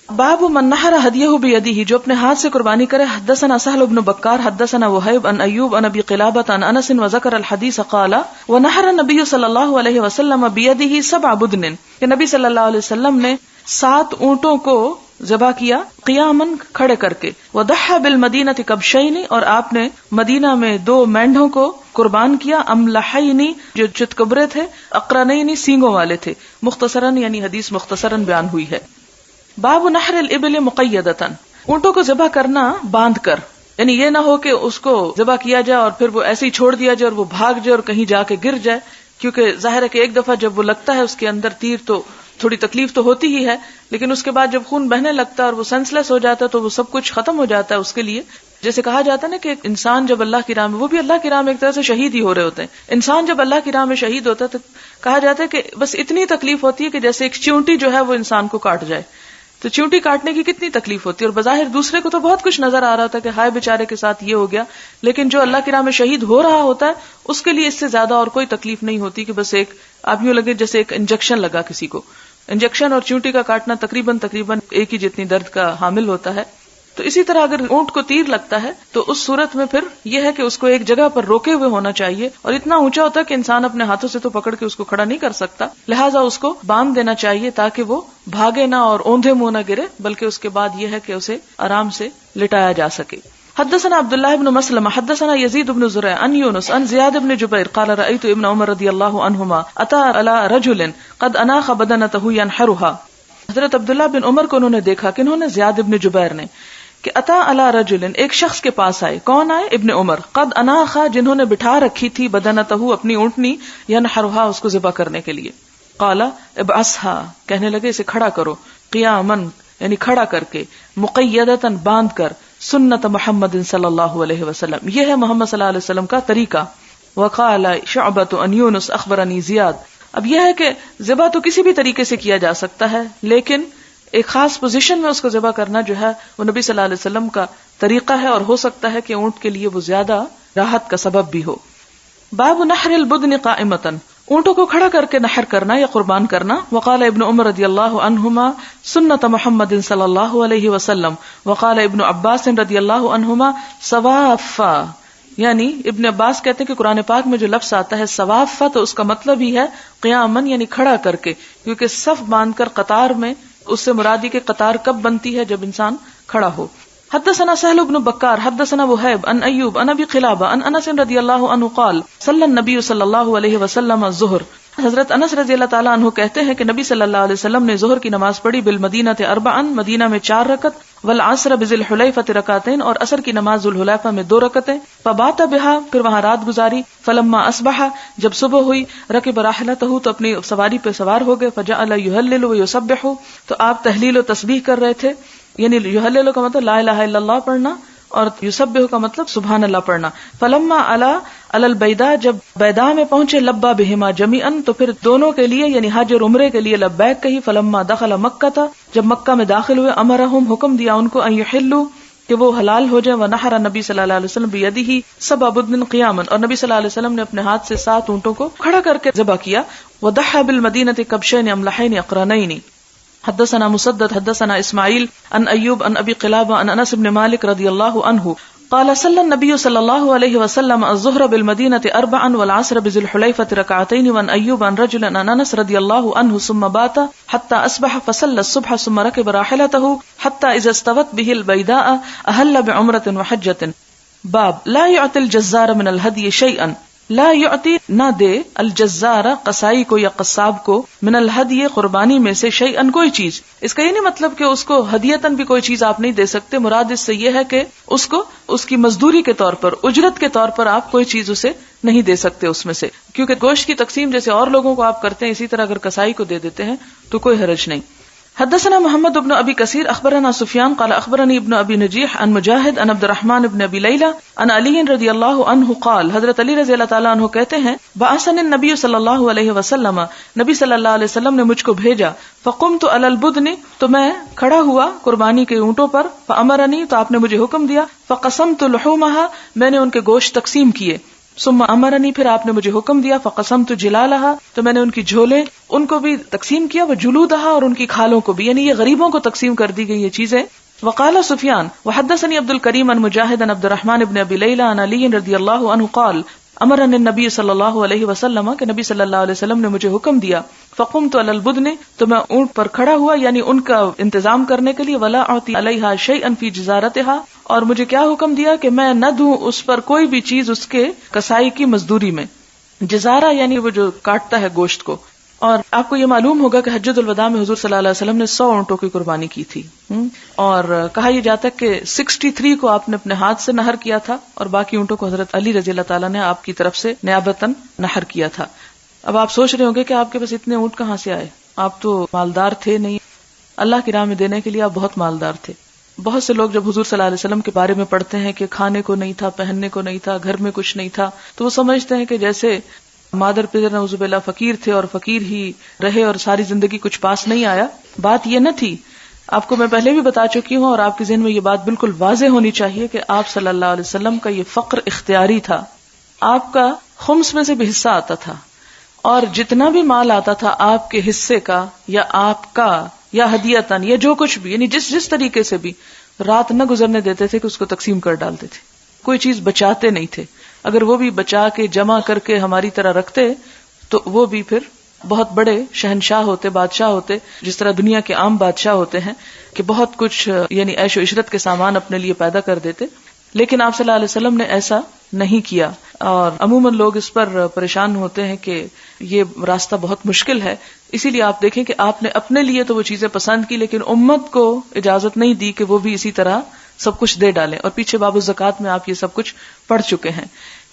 باب من نحر ہدیہ بیدہ، جو اپنے ہاتھ سے قربانی کرے. حدثنا سہل بن بکار حدثنا وہیب عن ایوب عن ابی قلابۃ عن انس وذکر الحدیث قال ونحر النبی صلی اللہ علیہ وسلم بیدہ 7 بدن، کہ نبی صلی اللہ علیہ وسلم نے 7 اونٹوں کو ذبح کیا قیامن کھڑے کر کے. وضحى بالمدینہ کبشین، اور آپ نے مدینہ میں 2 مینڈھوں کو قربان کیا. املحین، جو چتکبرے تھے. اقرنین، سینگوں والے تھے. مختصراً یعنی حدیث مختصراً بیان ہوئی ہے. باب نحر الابل مقیدتاً، اونٹوں کو ذبح کرنا باندھ کر، یعنی یہ نہ ہو کہ اس کو ذبح کیا جائے اور پھر وہ ایسے ہی چھوڑ دیا جائے اور وہ بھاگ جائے اور کہیں جا کے گر جائے، کیونکہ ظاہر ہے کہ ایک دفعہ جب وہ لگتا ہے اس کے اندر تیر تو تھوڑی تکلیف تو ہوتی ہی ہے، لیکن اس کے بعد جب خون بہنے لگتا ہے اور وہ سینس لیس ہو جاتا ہے تو وہ سب کچھ ختم ہو جاتا ہے اس کے لیے. جیسے کہا جاتا ہے نا کہ ایک انسان جب اللہ کی راہ میں، وہ بھی اللہ کی راہ میں ایک طرح سے شہید ہی ہو رہے ہوتے ہیں. انسان جب اللہ کی راہ میں شہید ہوتا ہے تو کہا جاتا ہے کہ بس اتنی تکلیف ہوتی ہے کہ جیسے ایک چیونٹی جو ہے وہ انسان کو کاٹ جائے. تو چیونٹی کاٹنے کی کتنی تکلیف ہوتی ہے، اور بظاہر دوسرے کو تو بہت کچھ نظر آ رہا ہوتا ہے کہ ہائے بیچارے کے ساتھ یہ ہو گیا، لیکن جو اللہ کی راہ میں شہید ہو رہا ہوتا ہے اس کے لیے اس سے زیادہ اور کوئی تکلیف نہیں ہوتی کہ بس ایک آپ یوں لگے جیسے ایک انجیکشن لگا کسی کو. انجیکشن اور چیونٹی کا کاٹنا تقریباً ایک ہی جتنی درد کا حامل ہوتا ہے. تو اسی طرح اگر اونٹ کو تیر لگتا ہے تو اس صورت میں پھر یہ ہے کہ اس کو ایک جگہ پر روکے ہوئے ہونا چاہیے، اور اتنا اونچا ہوتا ہے کہ انسان اپنے ہاتھوں سے تو پکڑ کے اس کو کھڑا نہیں کر سکتا، لہٰذا اس کو باندھ دینا چاہیے تاکہ وہ بھاگے نہ اور اوندھے منہ نہ گرے، بلکہ اس کے بعد یہ ہے کہ اسے آرام سے لٹایا جا سکے. حدثنا عبداللہ بن مسلمہ حدثنا یزید بن زرع عن یونس عن زیاد بن جبیر قال رأيت ابن عمر رضی اللہ عنہما اتى على رجل قد اناخ بدنته ينحرها. حضرت عبداللہ بن عمر کو انہوں نے دیکھا، کہ انہوں نے زیاد بن جبیر نے، کہ اتا علی رجل، ایک شخص کے پاس آئے. کون آئے؟ ابن عمر. قد اناخا، جنہوں نے بٹھا رکھی تھی، بدنتہ، اپنی اونٹنی، ینحرھا، اس کو ذبح کرنے کے لیے. قال ابعثھا، کہنے لگے اسے کھڑا کرو، قیامن یعنی کھڑا کر کے، مقیدتاً باندھ کر، سنت محمد صلی اللہ علیہ وسلم، یہ ہے محمد صلی اللہ علیہ وسلم کا طریقہ. وقال شعبۃ عن یونس اخبرنی زیاد. اب یہ ہے کہ ذبح تو کسی بھی طریقے سے کیا جا سکتا ہے، لیکن ایک خاص پوزیشن میں اس کو ذبح کرنا جو ہے وہ نبی صلی اللہ علیہ وسلم کا طریقہ ہے، اور ہو سکتا ہے کہ اونٹ کے لیے وہ زیادہ راحت کا سبب بھی ہو. باب نحر البدن قائمتا، اونٹوں کو کھڑا کر کے نحر کرنا یا قربان کرنا. وقال ابن عمر رضی اللہ عنہما سنت محمد صلی اللہ علیہ وسلم. وقال ابن عباس رضی اللہ عنہما صوافا، یعنی ابن عباس کہتے ہیں کہ قرآن پاک میں جو لفظ آتا ہے صوافا تو اس کا مطلب ہی ہے قیامن، یعنی کھڑا کر کے، کیونکہ صف باندھ کر قطار میں، اس سے مرادی کہ قطار کب بنتی ہے؟ جب انسان کھڑا ہو. حدثنا سہل بن بکار حدثنا وہیب عن ایوب عن ابی قلابہ عن انس رضی اللہ عنہ قال صلی النبی صلی اللہ علیہ وسلم الظہر. حضرت انس رضی اللہ تعالیٰ عنہ کہتے ہیں کہ نبی صلی اللہ علیہ وسلم نے ظہر کی نماز پڑھی بالمدینہ 4، مدینہ میں 4 رکعت، والعصر بذی الحلیفہ رکعتین، اور عصر کی نماز ذو الحلیفہ میں 2 رکعتیں. فبات بہا، پھر وہاں رات گزاری. فلما اصبح، جب صبح ہوئی، رکب راحلتہ، تو اپنی سواری پہ سوار ہو گئے. فجعل یہلل ویسبح، تو آپ تہلیل و تسبیح کر رہے تھے، یعنی یہلل کا مطلب لا الہ الا اللہ پڑھنا، اور یسبح کا مطلب سبحان اللہ پڑھنا. فلما علی البیداء، جب بیداء میں پہنچے، لبا بہما جمیعا، تو پھر دونوں کے لیے یعنی حج اور عمرے کے لیے لبیک کہی. فلما دخل مکہ تھا، جب مکہ میں داخل ہوئے، امرہم، حکم دیا ان کو، ان یحلوا، کہ وہ حلال ہو جائے. ونحر نبی صلی اللہ علیہ وسلم بیدہ 7 بدن قیاما، اور نبی صلی اللہ علیہ وسلم نے اپنے ہاتھ سے 7 اونٹوں کو کھڑا کر کے ذبح کیا. وضحى بالمدینہ کبشین املحین اقرنین. حدثنا مسدد حدثنا اسماعیل عن ایوب عن ابی قلابہ عن انس بن مالک رضی اللہ عنہ قال صلی النبی صلی اللہ علیہ وسلم الظہر بالمدینہ 4 والعصر بذی الحلیفہ رکعتین. وعن ایوب عن رجل عن انس رضی اللہ عنہ ثم بات حتى اصبح فصلى الصبح ثم ركب راحلته حتى اذا استوت به البیداء اهل بعمرة وحجة. باب لا يعطي الجزار من الهدي شيئا، لا يعطي، نہ دے، الجزار قصائی کو یا قصاب کو، من الہدی قربانی میں سے، شیئن کوئی چیز. اس کا یہ نہیں مطلب کہ اس کو ہدیتاً بھی کوئی چیز آپ نہیں دے سکتے، مراد اس سے یہ ہے کہ اس کو اس کی مزدوری کے طور پر، اجرت کے طور پر آپ کوئی چیز اسے نہیں دے سکتے اس میں سے، کیونکہ گوشت کی تقسیم جیسے اور لوگوں کو آپ کرتے ہیں اسی طرح اگر قصائی کو دے دیتے ہیں تو کوئی حرج نہیں. حدثنا محمد بن ابی کثیر اخبرنا سفیان قال اخبرنی ابن ابی نجیح عن مجاہد عن عبد الرحمن بن ابی لیلہ عن علی رضی اللہ عنہ قال، حضرت علی رضی اللہ تعالیٰ عنہ کہتے ہیں، بعثنی النبی صلی اللہ علیہ وسلم، نبی صلی اللہ علیہ وسلم نے مجھ کو بھیجا. فقمت علی البدن، تو میں کھڑا ہوا قربانی کے اونٹوں پر. فامرنی، تو آپ نے مجھے حکم دیا. فقسمت لحومها، میں نے ان کے گوشت تقسیم کیے. ثم امرنی، پھر آپ نے مجھے حکم دیا، فقسمت جلالہا، تو میں نے ان کی جھولیں ان کو بھی تقسیم کیا، وجلودہا، اور ان کی کھالوں کو بھی، یعنی یہ غریبوں کو تقسیم کر دی گئی یہ چیزیں. وقال سفیان وحدثني عبد الكريم عن مجاهد عن عبد الرحمن بن ابي ليلى عن علي رضی اللہ عنہ قال امرني النبي صلی اللہ علیہ وسلم، کہ نبی صلی اللہ علیہ وسلم نے مجھے حکم دیا، فقمت على البدن، تو میں اونٹ پر کھڑا ہوا، یعنی ان کا انتظام کرنے کے لیے، ولا اعطي عليها شيئا في جزارتها، اور مجھے کیا حکم دیا کہ میں نہ دوں اس پر کوئی بھی چیز اس کے کسائی کی مزدوری میں. جزارہ یعنی وہ جو کاٹتا ہے گوشت کو. اور آپ کو یہ معلوم ہوگا کہ حجۃ الوداع میں حضور صلی اللہ علیہ وسلم نے 100 اونٹوں کی قربانی کی تھی، اور کہا یہ جاتا ہے کہ 63 کو آپ نے اپنے ہاتھ سے نہر کیا تھا، اور باقی اونٹوں کو حضرت علی رضی اللہ تعالیٰ نے آپ کی طرف سے نیابتاً نہر کیا تھا. اب آپ سوچ رہے ہوں گے کہ آپ کے پاس اتنے اونٹ کہاں سے آئے، آپ تو مالدار تھے نہیں. اللہ کی راہ میں دینے کے لیے آپ بہت مالدار تھے. بہت سے لوگ جب حضور صلی اللہ علیہ وسلم کے بارے میں پڑھتے ہیں کہ کھانے کو نہیں تھا، پہننے کو نہیں تھا، گھر میں کچھ نہیں تھا، تو وہ سمجھتے ہیں کہ جیسے مادر پدر نعوذ باللہ فقیر تھے اور فقیر ہی رہے اور ساری زندگی کچھ پاس نہیں آیا. بات یہ نہ تھی. آپ کو میں پہلے بھی بتا چکی ہوں، اور آپ کے ذہن میں یہ بات بالکل واضح ہونی چاہیے کہ آپ صلی اللہ علیہ وسلم کا یہ فقر اختیاری تھا. آپ کا خمس میں سے بھی حصہ آتا تھا، اور جتنا بھی مال آتا تھا آپ کے حصے کا یا آپ کا یا ہدیتاً یا جو کچھ بھی، یعنی جس طریقے سے بھی، رات نہ گزرنے دیتے تھے کہ اس کو تقسیم کر ڈالتے تھے. کوئی چیز بچاتے نہیں تھے. اگر وہ بھی بچا کے جمع کر کے ہماری طرح رکھتے تو وہ بھی پھر بہت بڑے شہنشاہ ہوتے، بادشاہ ہوتے، جس طرح دنیا کے عام بادشاہ ہوتے ہیں کہ بہت کچھ یعنی عیش و عشرت کے سامان اپنے لیے پیدا کر دیتے. لیکن آپ صلی اللہ علیہ وسلم نے ایسا نہیں کیا، اور عموماً لوگ اس پر پریشان ہوتے ہیں کہ یہ راستہ بہت مشکل ہے. اسی لیے آپ دیکھیں کہ آپ نے اپنے لیے تو وہ چیزیں پسند کی، لیکن امت کو اجازت نہیں دی کہ وہ بھی اسی طرح سب کچھ دے ڈالیں. اور پیچھے باب الزکوٰۃ میں آپ یہ سب کچھ پڑھ چکے ہیں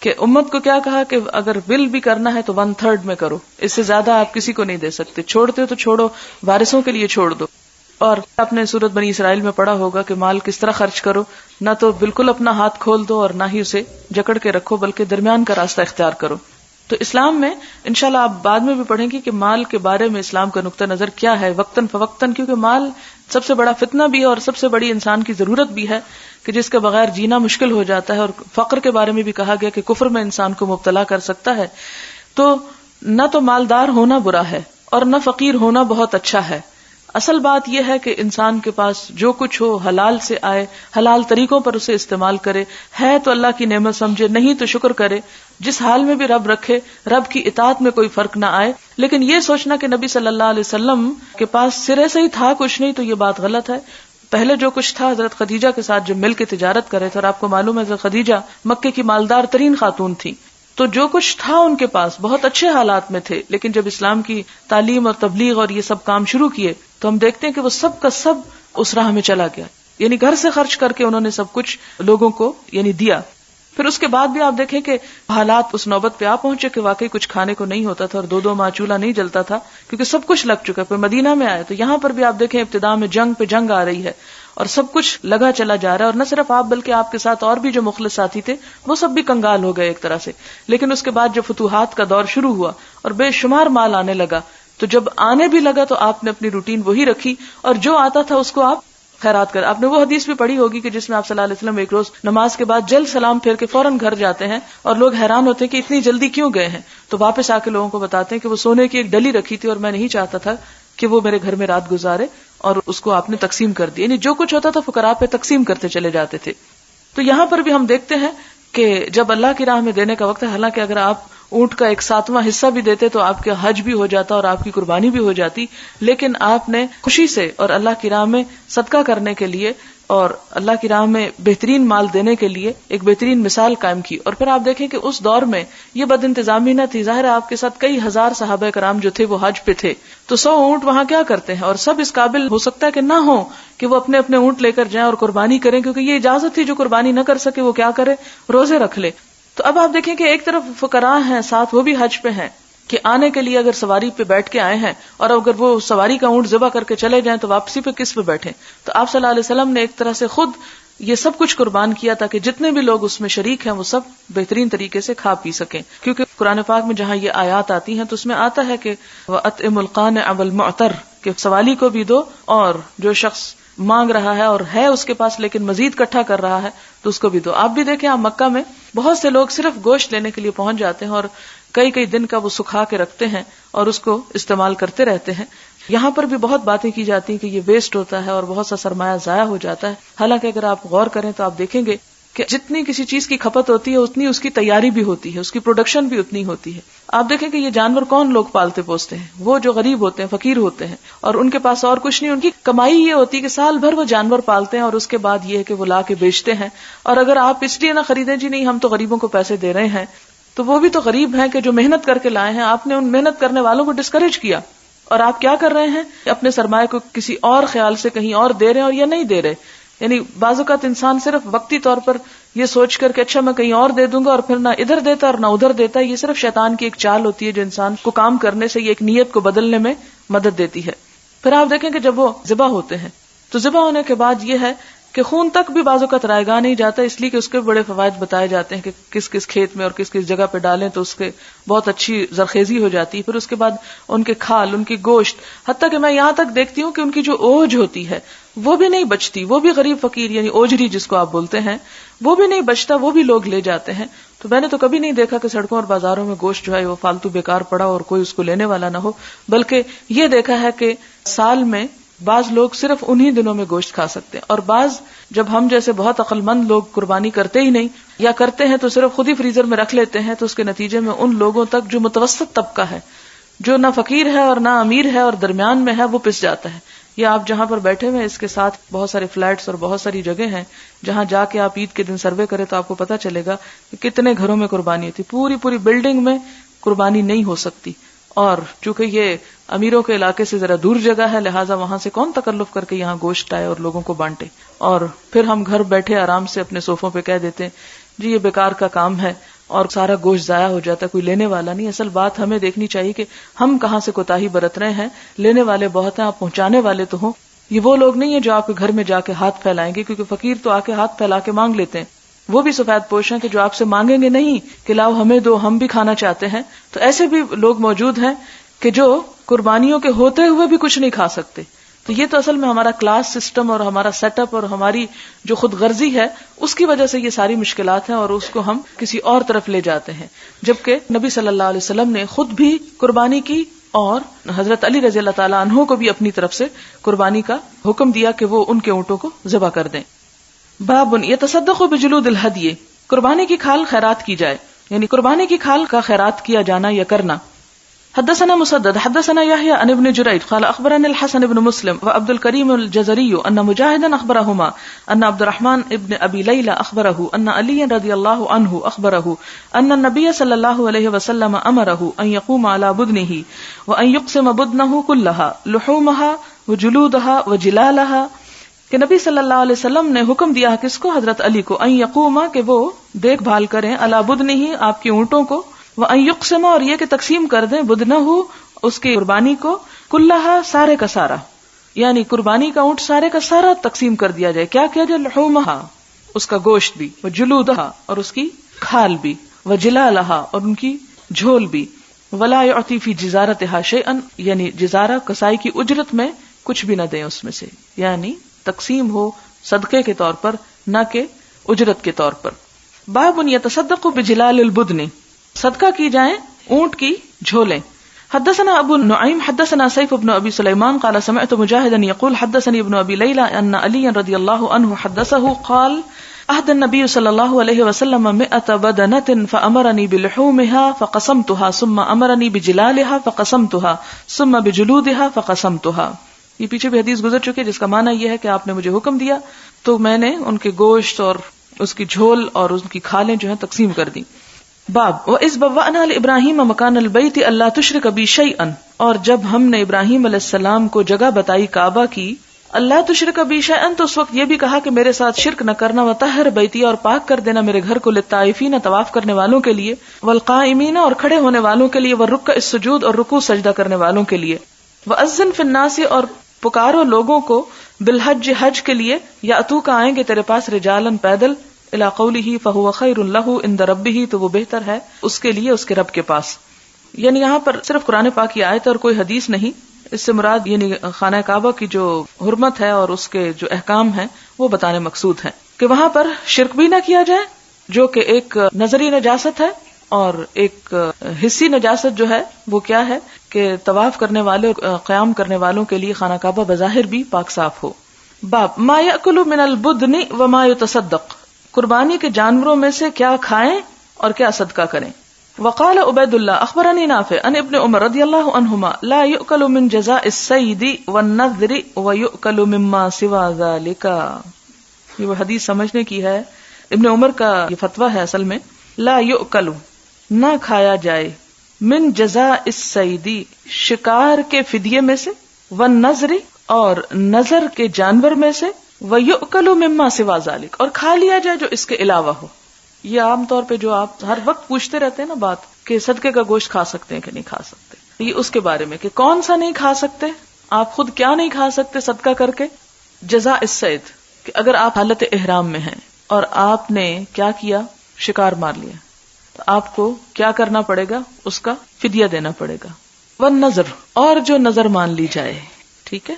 کہ امت کو کیا کہا کہ اگر ول بھی کرنا ہے تو 1/3 میں کرو، اس سے زیادہ آپ کسی کو نہیں دے سکتے. چھوڑتے ہو تو چھوڑو، وارثوں کے لیے چھوڑ دو. اور آپ نے سورۃ بنی اسرائیل میں پڑھا ہوگا کہ مال کس طرح خرچ کرو، نہ تو بالکل اپنا ہاتھ کھول دو اور نہ ہی اسے جکڑ کے رکھو، بلکہ درمیان کا راستہ اختیار کرو. تو اسلام میں انشاءاللہ آپ بعد میں بھی پڑھیں گے کہ مال کے بارے میں اسلام کا نقطہ نظر کیا ہے، وقتاً فوقتاً، کیونکہ مال سب سے بڑا فتنہ بھی ہے اور سب سے بڑی انسان کی ضرورت بھی ہے کہ جس کے بغیر جینا مشکل ہو جاتا ہے. اور فقر کے بارے میں بھی کہا گیا کہ کفر میں انسان کو مبتلا کر سکتا ہے. تو نہ تو مالدار ہونا برا ہے اور نہ فقیر ہونا بہت اچھا ہے. اصل بات یہ ہے کہ انسان کے پاس جو کچھ ہو حلال سے آئے، حلال طریقوں پر اسے استعمال کرے. ہے تو اللہ کی نعمت سمجھے، نہیں تو شکر کرے. جس حال میں بھی رب رکھے، رب کی اطاعت میں کوئی فرق نہ آئے. لیکن یہ سوچنا کہ نبی صلی اللہ علیہ وسلم کے پاس سرے سے ہی تھا کچھ نہیں، تو یہ بات غلط ہے. پہلے جو کچھ تھا حضرت خدیجہ کے ساتھ جب مل کے تجارت کر رہے تھے، اور آپ کو معلوم ہے حضرت خدیجہ مکے کی مالدار ترین خاتون تھی، تو جو کچھ تھا ان کے پاس بہت اچھے حالات میں تھے. لیکن جب اسلام کی تعلیم اور تبلیغ اور یہ سب کام شروع کیے تو ہم دیکھتے ہیں کہ وہ سب کا سب اس راہ میں چلا گیا. یعنی گھر سے خرچ کر کے انہوں نے سب کچھ لوگوں کو یعنی دیا. پھر اس کے بعد بھی آپ دیکھیں کہ حالات اس نوبت پہ آ پہنچے کہ واقعی کچھ کھانے کو نہیں ہوتا تھا، اور 2 ماہ چولہا نہیں جلتا تھا کیونکہ سب کچھ لگ چکا. پھر مدینہ میں آئے تو یہاں پر بھی آپ دیکھیں ابتدا میں جنگ پہ جنگ آ رہی ہے اور سب کچھ لگا چلا جا رہا ہے. اور نہ صرف آپ بلکہ آپ کے ساتھ اور بھی جو مخلص ساتھی تھے وہ سب بھی کنگال ہو گئے ایک طرح سے. لیکن اس کے بعد جب فتوحات کا دور شروع ہوا اور بے شمار مال آنے لگا، تو جب آنے بھی لگا تو آپ نے اپنی روٹین وہی رکھی، اور جو آتا تھا اس کو آپ خیرات کر. آپ نے وہ حدیث بھی پڑھی ہوگی کہ جس میں آپ صلی اللہ علیہ وسلم ایک روز نماز کے بعد جلد سلام پھیر کے فوراً گھر جاتے ہیں، اور لوگ حیران ہوتے ہیں کہ اتنی جلدی کیوں گئے ہیں. تو واپس آ کے لوگوں کو بتاتے ہیں کہ وہ سونے کی ایک ڈلی رکھی تھی اور میں نہیں چاہتا تھا کہ وہ میرے گھر میں رات گزارے، اور اس کو آپ نے تقسیم کر دی. یعنی جو کچھ ہوتا تھا فقراء پہ تقسیم کرتے چلے جاتے تھے. تو یہاں پر بھی ہم دیکھتے ہیں کہ جب اللہ کی راہ میں دینے کا وقت ہے، حالانکہ اگر آپ اونٹ کا 1/7واں حصہ بھی دیتے تو آپ کا حج بھی ہو جاتا اور آپ کی قربانی بھی ہو جاتی. لیکن آپ نے خوشی سے اور اللہ کی راہ میں صدقہ کرنے کے لیے اور اللہ کی راہ میں بہترین مال دینے کے لیے ایک بہترین مثال قائم کی. اور پھر آپ دیکھیں کہ اس دور میں یہ بد انتظامی نہ تھی. ظاہر ہے آپ کے ساتھ کئی ہزار صحابہ کرام جو تھے وہ حج پہ تھے، تو 100 اونٹ وہاں کیا کرتے ہیں، اور سب اس قابل ہو سکتا ہے کہ نہ ہو کہ وہ اپنے اپنے اونٹ لے کر جائیں اور قربانی کریں، کیونکہ یہ اجازت تھی. جو قربانی نہ کر سکے وہ کیا کرے، روزے رکھ لے. تو اب آپ دیکھیں کہ ایک طرف فقراء ہیں، ساتھ وہ بھی حج پہ ہیں کہ آنے کے لیے اگر سواری پہ بیٹھ کے آئے ہیں، اور اگر وہ سواری کا اونٹ ذبح کر کے چلے جائیں تو واپسی پہ کس پہ بیٹھیں. تو آپ صلی اللہ علیہ وسلم نے ایک طرح سے خود یہ سب کچھ قربان کیا تاکہ جتنے بھی لوگ اس میں شریک ہیں وہ سب بہترین طریقے سے کھا پی سکیں. کیونکہ قرآن پاک میں جہاں یہ آیات آتی ہیں تو اس میں آتا ہے کہ وَأَطْعِمُ الْقَانِعَ وَالْمُعْتَرَّ، کہ سوالی کو بھی دو اور جو شخص مانگ رہا ہے اور ہے اس کے پاس لیکن مزید اکٹھا کر رہا ہے تو اس کو بھی دو. آپ بھی دیکھیں، آپ مکہ میں بہت سے لوگ صرف گوشت لینے کے لیے پہنچ جاتے ہیں اور کئی کئی دن کا وہ سکھا کے رکھتے ہیں اور اس کو استعمال کرتے رہتے ہیں. یہاں پر بھی بہت باتیں کی جاتی ہیں کہ یہ ویسٹ ہوتا ہے اور بہت سا سرمایہ ضائع ہو جاتا ہے. حالانکہ اگر آپ غور کریں تو آپ دیکھیں گے کہ جتنی کسی چیز کی کھپت ہوتی ہے اتنی اس کی تیاری بھی ہوتی ہے، اس کی پروڈکشن بھی اتنی ہوتی ہے. آپ دیکھیں کہ یہ جانور کون لوگ پالتے پوستے ہیں؟ وہ جو غریب ہوتے ہیں، فقیر ہوتے ہیں، اور ان کے پاس اور کچھ نہیں. ان کی کمائی یہ ہوتی ہے کہ سال بھر وہ جانور پالتے ہیں اور اس کے بعد یہ ہے کہ وہ لا کے بیچتے ہیں. اور اگر آپ اس لیے نہ خریدیں جی نہیں ہم تو غریبوں کو پیسے دے رہے ہیں، تو وہ بھی تو غریب ہیں کہ جو محنت کر کے لائے ہیں. آپ نے ان محنت کرنے والوں کو ڈسکریج کیا اور آپ کیا کر رہے ہیں؟ اپنے سرمایہ کو کسی اور خیال سے کہیں اور دے رہے ہیں اور یہ نہیں دے رہے. یعنی بعض اوقات انسان صرف وقتی طور پر یہ سوچ کر کہ اچھا میں کہیں اور دے دوں گا اور پھر نہ ادھر دیتا اور نہ ادھر دیتا. یہ صرف شیطان کی ایک چال ہوتی ہے جو انسان کو کام کرنے سے یہ ایک نیت کو بدلنے میں مدد دیتی ہے. پھر آپ دیکھیں کہ جب وہ ذبح ہوتے ہیں تو ذبح ہونے کے بعد یہ ہے کہ خون تک بھی بعض اوقات رائے گاہ نہیں جاتا، اس لیے کہ اس کے بڑے فوائد بتائے جاتے ہیں کہ کس کس کھیت میں اور کس کس جگہ پہ ڈالیں تو اس کے بہت اچھی زرخیزی ہو جاتی ہے. پھر اس کے بعد ان کے کھال، ان کی گوشت، حتیٰ کہ میں یہاں تک دیکھتی ہوں کہ ان کی جو اوج ہوتی ہے وہ بھی نہیں بچتی. وہ بھی غریب فقیر یعنی اوجری جس کو آپ بولتے ہیں وہ بھی نہیں بچتا، وہ بھی لوگ لے جاتے ہیں. تو میں نے تو کبھی نہیں دیکھا کہ سڑکوں اور بازاروں میں گوشت جو ہے وہ فالتو بیکار پڑا اور کوئی اس کو لینے والا نہ ہو، بلکہ یہ دیکھا ہے کہ سال میں بعض لوگ صرف انہی دنوں میں گوشت کھا سکتے ہیں، اور بعض جب ہم جیسے بہت عقل مند لوگ قربانی کرتے ہی نہیں یا کرتے ہیں تو صرف خود ہی فریزر میں رکھ لیتے ہیں، تو اس کے نتیجے میں ان لوگوں تک جو متوسط طبقہ ہے، جو نہ فقیر ہے اور نہ امیر ہے اور درمیان میں ہے، وہ پس جاتا ہے. یا آپ جہاں پر بیٹھے ہوئے اس کے ساتھ بہت سارے فلیٹس اور بہت ساری جگہ ہیں جہاں جا کے آپ عید کے دن سروے کریں تو آپ کو پتا چلے گا کہ کتنے گھروں میں قربانی ہوتی. پوری بلڈنگ میں قربانی نہیں ہو سکتی، اور چونکہ یہ امیروں کے علاقے سے ذرا دور جگہ ہے لہٰذا وہاں سے کون تکلف کر کے یہاں گوشت آئے اور لوگوں کو بانٹے. اور پھر ہم گھر بیٹھے آرام سے اپنے صوفوں پہ کہہ دیتے ہیں جی یہ بیکار کا کام ہے اور سارا گوشت ضائع ہو جاتا ہے، کوئی لینے والا نہیں. اصل بات ہمیں دیکھنی چاہیے کہ ہم کہاں سے کوتاہی برت رہے ہیں. لینے والے بہت ہیں، آپ پہنچانے والے تو ہوں. یہ وہ لوگ نہیں ہیں جو آپ کے گھر میں جا کے ہاتھ پھیلائیں گے، کیونکہ فقیر تو آ کے ہاتھ پھیلا کے مانگ لیتے ہیں. وہ بھی سفید پوش ہیں کہ جو آپ سے مانگیں گے نہیں کہ لاؤ ہمیں دو، ہم بھی کھانا چاہتے ہیں. تو ایسے بھی لوگ موجود ہیں کہ جو قربانیوں کے ہوتے ہوئے بھی کچھ نہیں کھا سکتے. تو یہ تو اصل میں ہمارا کلاس سسٹم اور ہمارا سیٹ اپ اور ہماری جو خود غرضی ہے اس کی وجہ سے یہ ساری مشکلات ہیں اور اس کو ہم کسی اور طرف لے جاتے ہیں. جبکہ نبی صلی اللہ علیہ وسلم نے خود بھی قربانی کی اور حضرت علی رضی اللہ تعالیٰ عنہ کو بھی اپنی طرف سے قربانی کا حکم دیا کہ وہ ان کے اونٹوں کو ذبح کر دیں. باب یتصدق بجلود الہدی، قربانی کی کھال خیرات کی جائے، یعنی قربانی کی کھال کا خیرات کیا جانا یا کرنا. حدثنا مسدد حدثنا يحيى عن ابن جريج قال اخبرني الحسن بن مسلم وعبد الكريم الجزري ان مجاهدا اخبرهما ان عبد الرحمن ابن ابي ليلى اخبره ان علي رضي الله عنه اخبره ان النبي صلى الله عليه وسلم امره ان يقوم على بدنه وان يقسم بدنه كلها لحومها وجلودها وجلالها، کہ نبی صلی اللہ علیہ وسلم نے حکم دیا کس کو؟ حضرت علی کو، ان یقوما کہ وہ دیکھ بھال کریں، علی بدنہ آپ کی اونٹوں کو، وان یقسم اور یہ کہ تقسیم کر دیں، بدنہ اس کی قربانی کو، کلہا سارے کا سارا، یعنی قربانی کا اونٹ سارے کا سارا تقسیم کر دیا جائے. کیا کیا جائے؟ لحومہا اس کا گوشت بھی، وجلودہا اور اس کی کھال بھی، وجلالہا اور ان کی جھول بھی، ولا یعطی فی جزارتہا شیئا یعنی جزارہ کسائی کی اجرت میں کچھ بھی نہ دیں اس میں سے، یعنی تقسیم ہو صدقے کے طور پر نہ کہ اجرت کے طور پر. باب یتصدق بجلال البدن، صدقہ کی جائیں اونٹ کی جھولیں. حدثنا ابو النعیم حدثنا سیف بن ابی سلیمان قال سمعت مجاہدا یقول حدثنی ابن ابی لیلى ان علی رضی اللہ عنہ حدثه قال عهد النبی صلی اللہ علیہ وسلم 100 بدنة فامرنی بلحومها فقسمتها ثم امرنی بجلالها فقسمتها ثم بجلودها فقسمتها. یہ پیچھے بھی حدیث گزر چکی ہے جس کا معنی یہ ہے کہ آپ نے مجھے حکم دیا تو میں نے ان کے گوشت اور اس کی جھول اور ان کی کھالیں جو ہیں تقسیم کر دی. باب وَإِذْ بَوَّأْنَا لِإِبْرَاهِيمَ مَكَانَ الْبَيْتِ أَلَّا تُشْرِكَ بِي شَيْئًا، اور جب ہم نے ابراہیم علیہ السلام کو جگہ بتائی کعبہ کی، اللہ تشرک بی شیئا تو اس وقت یہ بھی کہا کہ میرے ساتھ شرک نہ کرنا، وطہر بیتی اور پاک کر دینا میرے گھر کو، للطائفین طواف کرنے والوں کے لیے، والقائمین اور کھڑے ہونے والوں کے لیے، والرکع السجود اور رکوع سجدہ کرنے والوں کے لیے، وأذن فی الناس اور پکارو لوگوں کو، بالحج حج کے لیے، یاتوک آئیں گے تیرے پاس، رجالن پیدل، الی قولہ فہو خیر لہ عند ربہ تو وہ بہتر ہے اس کے لیے اس کے رب کے پاس. یعنی یہاں پر صرف قرآن پاک کی آیت اور کوئی حدیث نہیں، اس سے مراد یعنی خانہ کعبہ کی جو حرمت ہے اور اس کے جو احکام ہیں وہ بتانے مقصود ہیں کہ وہاں پر شرک بھی نہ کیا جائے جو کہ ایک نظری نجاست ہے، اور ایک حصی نجاست جو ہے وہ کیا ہے کہ طواف کرنے والے اور قیام کرنے والوں کے لیے خانہ کعبہ بظاہر بھی پاک صاف ہو۔ باب ما یأکل من البدن وما یتصدق، قربانی کے جانوروں میں سے کیا کھائیں اور کیا صدقہ کریں۔ وقال عبید اللہ اخبرنی نافع عن ابن عمر رضی اللہ عنہما لا یؤکل من جزاء الصید والنذر ویؤکل مما سوا ذلك، یہ وہ حدیث سمجھنے کی ہے، ابن عمر کا یہ فتویٰ ہے اصل میں، لا یؤکل نہ کھایا جائے، من جزاء الصید شکار کے فدیے میں سے، والنذر اور نظر کے جانور میں سے، ویؤکل مما سوا ذلك اور کھا لیا جائے جو اس کے علاوہ ہو۔ یہ عام طور پہ جو آپ ہر وقت پوچھتے رہتے ہیں نا بات کہ صدقے کا گوشت کھا سکتے ہیں کہ نہیں کھا سکتے، یہ اس کے بارے میں کہ کون سا نہیں کھا سکتے، آپ خود کیا نہیں کھا سکتے صدقہ کر کے۔ جزاء الصید کہ اگر آپ حالت احرام میں ہیں اور آپ نے کیا کیا، شکار مار لیا، تو آپ کو کیا کرنا پڑے گا، اس کا فدیہ دینا پڑے گا۔ والنذر اور جو نظر مان لی جائے، ٹھیک ہے،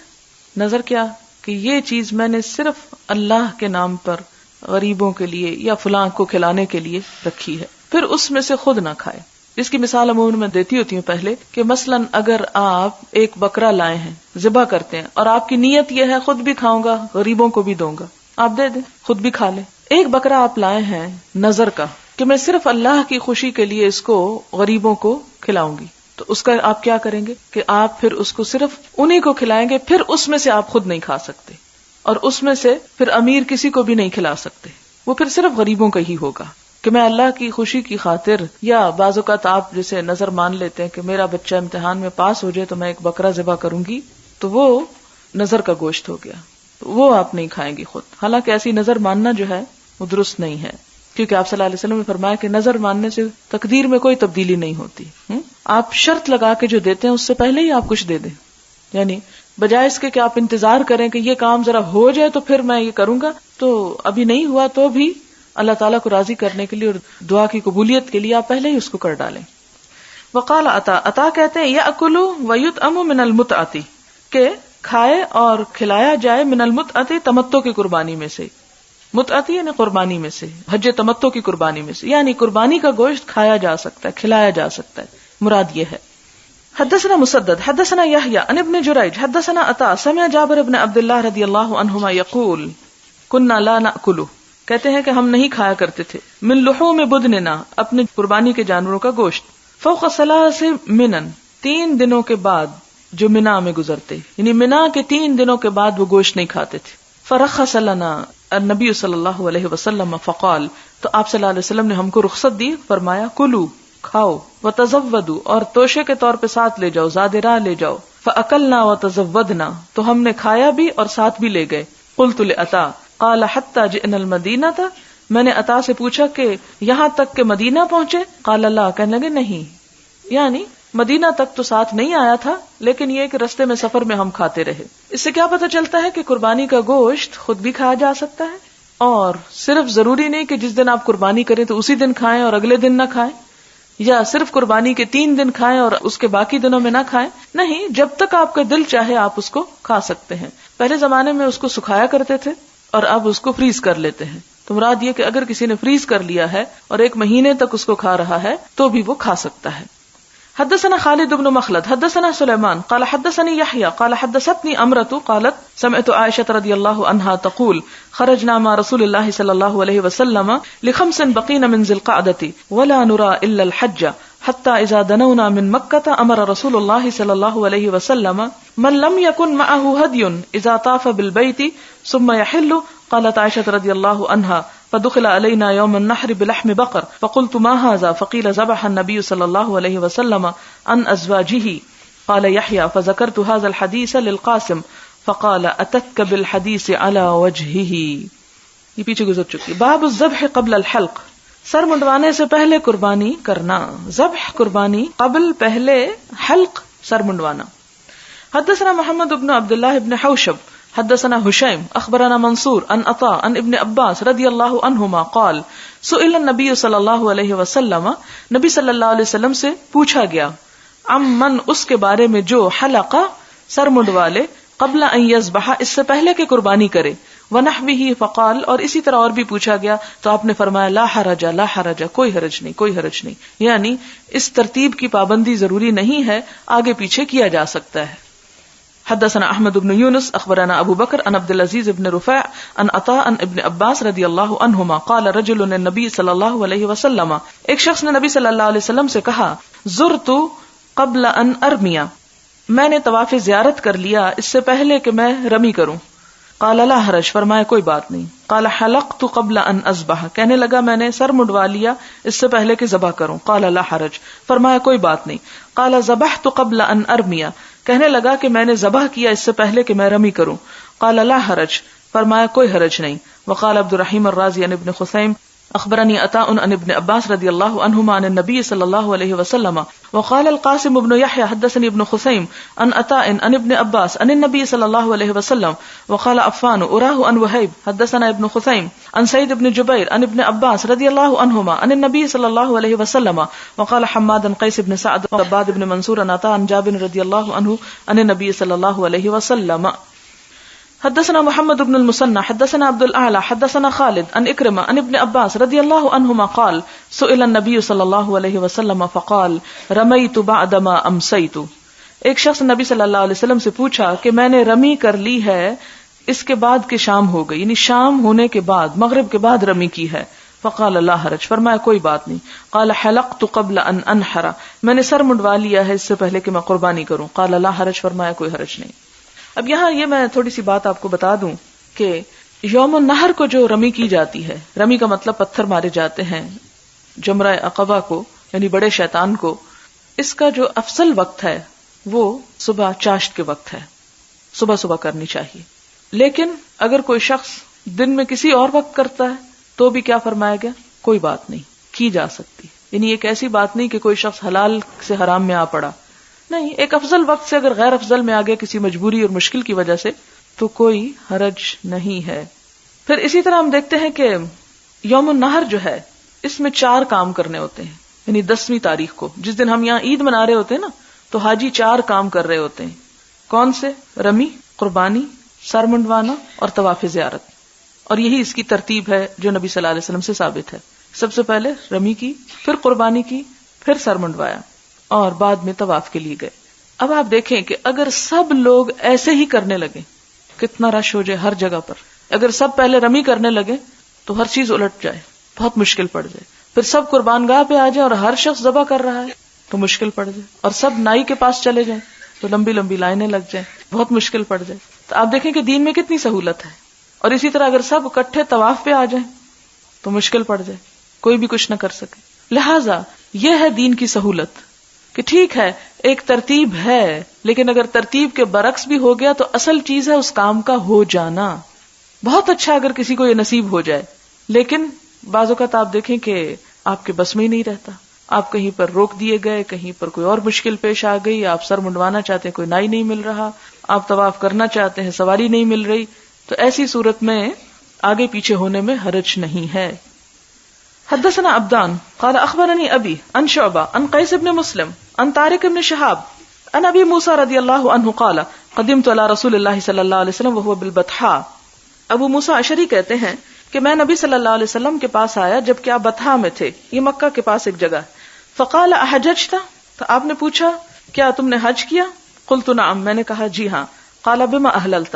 نظر کیا کہ یہ چیز میں نے صرف اللہ کے نام پر غریبوں کے لیے یا فلاں کو کھلانے کے لیے رکھی ہے، پھر اس میں سے خود نہ کھائے۔ اس کی مثال عموماً میں دیتی ہوتی ہوں پہلے کہ مثلاً اگر آپ ایک بکرا لائے ہیں، ذبح کرتے ہیں اور آپ کی نیت یہ ہے خود بھی کھاؤں گا غریبوں کو بھی دوں گا، آپ دے دیں خود بھی کھا لیں۔ ایک بکرا آپ لائے ہیں نظر کا کہ میں صرف اللہ کی خوشی کے لیے اس کو غریبوں کو کھلاؤں گی، تو اس کا آپ کیا کریں گے کہ آپ پھر اس کو صرف انہی کو کھلائیں گے، پھر اس میں سے آپ خود نہیں کھا سکتے اور اس میں سے پھر امیر کسی کو بھی نہیں کھلا سکتے، وہ پھر صرف غریبوں کا ہی ہوگا کہ میں اللہ کی خوشی کی خاطر، یا بعض اوقات آپ جیسے نظر مان لیتے ہیں کہ میرا بچہ امتحان میں پاس ہو جائے تو میں ایک بکرا ذبح کروں گی، تو وہ نظر کا گوشت ہو گیا، تو وہ آپ نہیں کھائیں گی خود۔ حالانکہ ایسی نظر ماننا جو ہے وہ درست نہیں ہے، کیونکہ آپ صلی اللہ علیہ وسلم نے فرمایا کہ نظر ماننے سے تقدیر میں کوئی تبدیلی نہیں ہوتی۔ آپ شرط لگا کے جو دیتے ہیں اس سے پہلے ہی آپ کچھ دے دیں، یعنی بجائے اس کے کہ آپ انتظار کریں کہ یہ کام ذرا ہو جائے تو پھر میں یہ کروں گا، تو ابھی نہیں ہوا تو بھی اللہ تعالیٰ کو راضی کرنے کے لیے اور دعا کی قبولیت کے لیے آپ پہلے ہی اس کو کر ڈالیں۔ وقال عطا کہتے ہیں یأکل ویطعم من المتعۃ، کہ کھائے اور کھلایا جائے من المتعۃ تمتع کی قربانی میں سے، متعۃ یعنی قربانی میں سے، حج تمتع کی قربانی میں سے، یعنی قربانی کا گوشت کھایا جا سکتا ہے، کھلایا جا سکتا ہے، مراد یہ ہے۔ حدثنا مسدد حدثنا یحییٰ عن ابن جریج حدثنا عطاء سمع جابر بن عبد اللہ رضی اللہ عنہما یقول کنا لا نأکل، کہتے ہیں کہ ہم نہیں کھایا کرتے تھے، من لحوم بدننا اپنے قربانی کے جانوروں کا گوشت، فوق ثلاث منن 3 دنوں کے بعد جو منا میں گزرتے، یعنی منا کے 3 دنوں کے بعد وہ گوشت نہیں کھاتے تھے۔ فرخص لنا النبی صلی اللہ علیہ وسلم فقال، تو آپ صلی اللہ علیہ وسلم نے ہم کو رخصت دی، فرمایا کلو کھاؤ، وتزودوا اور توشے کے طور پہ ساتھ لے جاؤ، زاد راہ لے جاؤ، فاکلنا وتزودنا تو ہم نے کھایا بھی اور ساتھ بھی لے گئے۔ قلت لعطاء قال حتى جئنا المدینہ، میں نے عطا سے پوچھا کہ یہاں تک کہ مدینہ پہنچے، قال لا، کہنے لگے نہیں، یعنی مدینہ تک تو ساتھ نہیں آیا تھا لیکن یہ کہ رستے میں سفر میں ہم کھاتے رہے۔ اس سے کیا پتہ چلتا ہے کہ قربانی کا گوشت خود بھی کھایا جا سکتا ہے، اور صرف ضروری نہیں کہ جس دن آپ قربانی کریں تو اسی دن کھائیں اور اگلے دن نہ کھائیں، یا صرف قربانی کے 3 دن کھائیں اور اس کے باقی دنوں میں نہ کھائیں، نہیں، جب تک آپ کا دل چاہے آپ اس کو کھا سکتے ہیں۔ پہلے زمانے میں اس کو سکھایا کرتے تھے اور اب اس کو فریز کر لیتے ہیں، تو مراد یہ کہ اگر کسی نے فریز کر لیا ہے اور 1 مہینے تک اس کو کھا رہا ہے تو بھی وہ کھا سکتا ہے۔ حدثنا خالد بن مخلد حدثنا سلیمان قال حدثني يحيى قال حدثتني امرة قالت سمعت عائشة رضي الله عنها تقول خرجنا مع رسول الله صلى الله عليه وسلم لخمس بقين من ذي القعدة ولا نرى الا الحج حتى اذا دنونا من مكة امر رسول الله صلى الله عليه وسلم من لم يكن معه هدي اذا طاف بالبيت ثم يحل قالت عائشة رضي الله عنها فدخل علينا يوم النحر بلحم بقر فقلت ما هذا فقيل ذبح النبي صلى الله عليه وسلم عن ازواجه قال يحيى فذكرت هذا الحديث للقاسم فقال اتتك بالحديث على وجهه، یہ پیچھے گزر چکی۔ باب الذبح قبل الحلق، سر منڈوانے سے پہلے قربانی کرنا، ذبح قربانی، قبل پہلے، حلق سر منڈوانا۔ حدثنا محمد بن عبد الله بن حوشب حدثنا هشيم اخبرنا منصور عن عطاء عن ابن عباس رضی اللہ عنہما قال سئل النبی صلی اللہ علیہ وسلم، نبی صلی اللہ علیہ وسلم سے پوچھا گیا، عمن اس کے بارے میں جو حلقہ سر منڈوا لے، قبل ان یذبح، اس سے پہلے کہ قربانی کرے، ونحوہ فقال، اور اسی طرح اور بھی پوچھا گیا تو آپ نے فرمایا لا حرج لا حرج، کوئی حرج نہیں، کوئی حرج نہیں، یعنی اس ترتیب کی پابندی ضروری نہیں ہے، آگے پیچھے کیا جا سکتا ہے۔ حدثنا احمد بن یونس اخبرنا ابو بکر عن عبد العزیز بن رفاع عن عطاء عن ابن عباس رضی اللہ عنہما قال رجل النبی صلی اللہ علیہ وسلم، ایک شخص نے نبی صلی اللہ علیہ وسلم سے کہا، زرت قبل ان ارمی، میں نے طواف زیارت کر لیا اس سے پہلے کہ میں رمی کروں۔ قال لا حرج، فرمایا کوئی بات نہیں۔ قال حلقت قبل ان اذبح، کہنے لگا میں نے سر منڈوا لیا اس سے پہلے کہ ذبح کروں۔ قال لا حرج، فرمایا کوئی بات نہیں۔ قال ذبحت قبل ان ارمی، کہنے لگا کہ میں نے ذبح کیا اس سے پہلے کہ میں رمی کروں۔ قال لا حرج، فرمایا کوئی حرج نہیں۔ وقال عبد الرحیم الرازی عن ابن خثیم اخبرني عطاء عن ابن عباس رضی اللہ عنہما عن النبی صلی اللہ علیہ وسلم وقال القاسم بن يحيى حدثني ابن خثیم عن عطاء عن ابن عباس عن النبی صلی اللہ علیہ وسلم وقال عفان اراه عن وهيب حدثنا ابن خثیم عن سعید بن جبیر عن ابن عباس رضی اللہ عنہما عن النبی صلی اللہ علیہ وسلم وقال حماد عن قیس بن سعد عباد بن منصور عن عطاء عن جابر رضی اللہ عنہ عن النبی صلی اللہ علیہ وسلم۔ حدثنا محمد بن المثنى حدثنا عبد الاعلى حدثنا خالد عن اکرمہ عن ابن عباس رضی اللہ عنہما قال سئل النبی صلی اللہ علیہ وسلم فقال رمیت بعدما امسیت، ایک شخص نبی صلی اللہ علیہ وسلم سے پوچھا کہ میں نے رمی کر لی ہے اس کے بعد کہ شام ہو گئی، یعنی شام ہونے کے بعد، مغرب کے بعد رمی کی ہے۔ فقال لا حرج، فرمایا کوئی بات نہیں۔ قال حلقت قبل ان انحر، میں نے سر منڈوا لیا ہے اس سے پہلے کہ میں قربانی کروں۔ قال لا حرج، فرمایا کوئی حرج نہیں۔ اب یہاں یہ میں تھوڑی سی بات آپ کو بتا دوں کہ یوم النحر کو جو رمی کی جاتی ہے، رمی کا مطلب پتھر مارے جاتے ہیں جمرہ عقبہ کو، یعنی بڑے شیطان کو، اس کا جو افضل وقت ہے وہ صبح چاشت کے وقت ہے، صبح صبح کرنی چاہیے۔ لیکن اگر کوئی شخص دن میں کسی اور وقت کرتا ہے تو بھی کیا فرمایا گیا؟ کوئی بات نہیں، کی جا سکتی، یعنی ایک ایسی بات نہیں کہ کوئی شخص حلال سے حرام میں آ پڑا، نہیں، ایک افضل وقت سے اگر غیر افضل میں آگے کسی مجبوری اور مشکل کی وجہ سے تو کوئی حرج نہیں ہے۔ پھر اسی طرح ہم دیکھتے ہیں کہ یوم النحر جو ہے اس میں 4 کام کرنے ہوتے ہیں، یعنی 10ویں تاریخ کو جس دن ہم یہاں عید منا رہے ہوتے ہیں نا، تو حاجی 4 کام کر رہے ہوتے ہیں۔ کون سے؟ رمی، قربانی، سر منڈوانا اور طواف زیارت، اور یہی اس کی ترتیب ہے جو نبی صلی اللہ علیہ وسلم سے ثابت ہے۔ سب سے پہلے رمی کی، پھر قربانی کی، پھر سر منڈوایا اور بعد میں طواف کے لیے گئے۔ اب آپ دیکھیں کہ اگر سب لوگ ایسے ہی کرنے لگے کتنا رش ہو جائے ہر جگہ پر۔ اگر سب پہلے رمی کرنے لگے تو ہر چیز الٹ جائے، بہت مشکل پڑ جائے۔ پھر سب قربان گاہ پہ آ جائے اور ہر شخص ذبح کر رہا ہے تو مشکل پڑ جائے، اور سب نائی کے پاس چلے جائیں تو لمبی لمبی لائنیں لگ جائیں، بہت مشکل پڑ جائے۔ تو آپ دیکھیں کہ دین میں کتنی سہولت ہے۔ اور اسی طرح اگر سب اکٹھے طواف پہ آ جائیں تو مشکل پڑ جائے، کوئی بھی کچھ نہ کر سکے۔ لہٰذا یہ ہے دین کی سہولت کہ ٹھیک ہے ایک ترتیب ہے، لیکن اگر ترتیب کے برعکس بھی ہو گیا تو اصل چیز ہے اس کام کا ہو جانا۔ بہت اچھا اگر کسی کو یہ نصیب ہو جائے، لیکن بعض اوقات آپ دیکھیں کہ آپ کے بس میں ہی نہیں رہتا، آپ کہیں پر روک دیے گئے، کہیں پر کوئی اور مشکل پیش آ گئی، آپ سر منڈوانا چاہتے ہیں کوئی نائی نہیں مل رہا، آپ طواف کرنا چاہتے ہیں سواری نہیں مل رہی، تو ایسی صورت میں آگے پیچھے ہونے میں حرج نہیں ہے۔ حدثنا عبدان قال اخبرني ابي عن شعبہ عن قیس بن مسلم عن طارق بن شہاب عن ابی موسیٰ رضی اللہ عنہ قال قدمت على رسول اللہ صلی اللہ علیہ وسلم وهو بالبطحاء، ابو موسیٰ اشعری کہتے ہیں کہ میں نبی صلی اللہ علیہ وسلم کے پاس آیا جبکہ آپ بطحاء میں تھے، یہ مکہ کے پاس ایک جگہ ہے۔ فقال احججت، تو آپ نے پوچھا کیا تم نے حج کیا؟ قلت نعم، میں نے کہا جی ہاں۔ قال بما احللت،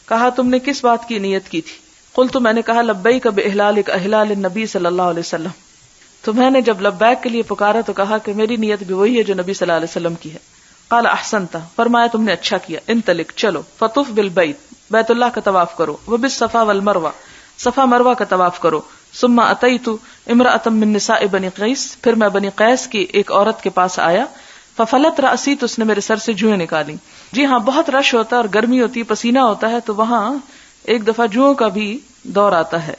کہا تم نے کس بات کی نیت کی تھی؟ قلت، میں نے کہا لبیک باحلالک احلال النبی صلی اللہ علیہ وسلم، تو میں نے جب لبیک کے لیے پکارا تو کہا کہ میری نیت بھی وہی ہے جو نبی صلی اللہ علیہ وسلم کی ہے۔ قال احسنت، فرمایا تم نے اچھا کیا۔ انطلق، چلو، فطف بالبیت، بیت اللہ کا طواف کرو، وبالصفا والمروہ، صفا مروہ کا طواف کرو۔ ثم اتیت امرأة من نساء بنی قیس، پھر میں بنی قیس کی ایک عورت کے پاس آیا۔ ففلت رأسی، تو اس نے میرے سر سے جوئیں نکالی۔ جی ہاں، بہت رش ہوتا ہے اور گرمی ہوتی ہے، پسینہ ہوتا ہے، تو وہاں ایک دفعہ جوؤں کا بھی دور آتا ہے،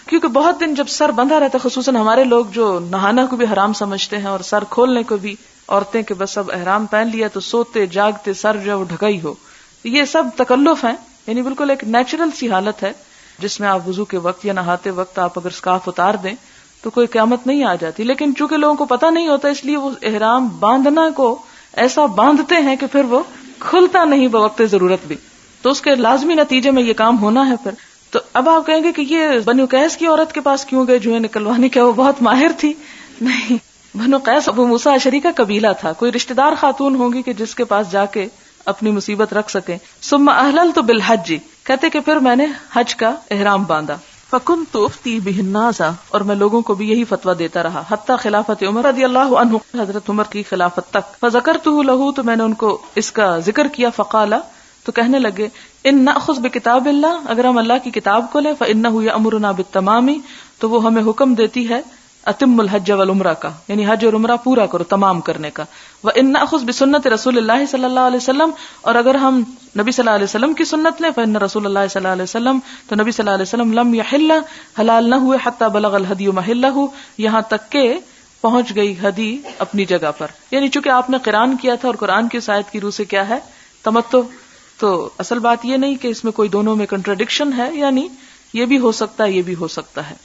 کیونکہ بہت دن جب سر بندھا رہتا ہے، خصوصاً ہمارے لوگ جو نہانا کو بھی حرام سمجھتے ہیں اور سر کھولنے کو بھی، عورتیں کہ بس اب احرام پہن لیا تو سوتے جاگتے سر جو ہے وہ ڈھکا ہی ہو، یہ سب تکلف ہیں، یعنی بالکل ایک نیچرل سی حالت ہے جس میں آپ وضو کے وقت یا نہاتے وقت آپ اگر سکارف اتار دیں تو کوئی قیامت نہیں آ جاتی۔ لیکن چونکہ لوگوں کو پتہ نہیں ہوتا، اس لیے وہ احرام باندھنا کو ایسا باندھتے ہیں کہ پھر وہ کھلتا نہیں بوقت ضرورت بھی، تو اس کے لازمی نتیجے میں یہ کام ہونا ہے پھر. تو اب آپ کہیں گے کہ یہ بنو قیس کی عورت کے پاس کیوں گئے جوئیں نکلوانے، کیا وہ بہت ماہر تھی؟ نہیں، بنو قیس ابو موسیٰ اشعری کا قبیلہ تھا، کوئی رشتہ دار خاتون ہوگی کہ جس کے پاس جا کے اپنی مصیبت رکھ سکیں. ثم احللت بالحج، کہتے کہ پھر میں نے حج کا احرام باندھا. فکنت افتی بہ الناس، اور میں لوگوں کو بھی یہی فتویٰ دیتا رہا حتی خلافت عمر رضی اللہ عنہ، حضرت عمر کی خلافت تک. فذکرتہ لہ، تو میں نے ان کو اس کا ذکر کیا. فقال، تو کہنے لگے ان نأخذ بکتاب اللہ، اگر ہم اللہ کی کتاب کو لیں، فإنہ یأمرنا بالتمام، تو وہ ہمیں حکم دیتی ہے اتم الحج والعمرہ کا، یعنی حج اور عمرہ پورا کرو، تمام کرنے کا. وإن نأخذ بسنت رسول اللہ صلی اللہ علیہ وسلم، اور اگر ہم نبی صلی اللہ علیہ وسلم کی سنت لیں، فإن رسول اللہ صلی اللہ علیہ وسلم، تو نبی صلی اللہ علیہ وسلم لم یحل، حلال نہ ہوئے، حتی بلغ الہدی محلہ، یہاں تک کہ پہنچ گئی ہدی اپنی جگہ پر. یعنی چونکہ آپ نے قران کیا تھا اور قرآن کی اس آیت کی روح سے کیا ہے تمتع، تو اصل بات یہ نہیں کہ اس میں کوئی دونوں میں کنٹراڈکشن ہے، یعنی یہ بھی ہو سکتا ہے یہ بھی ہو سکتا ہے.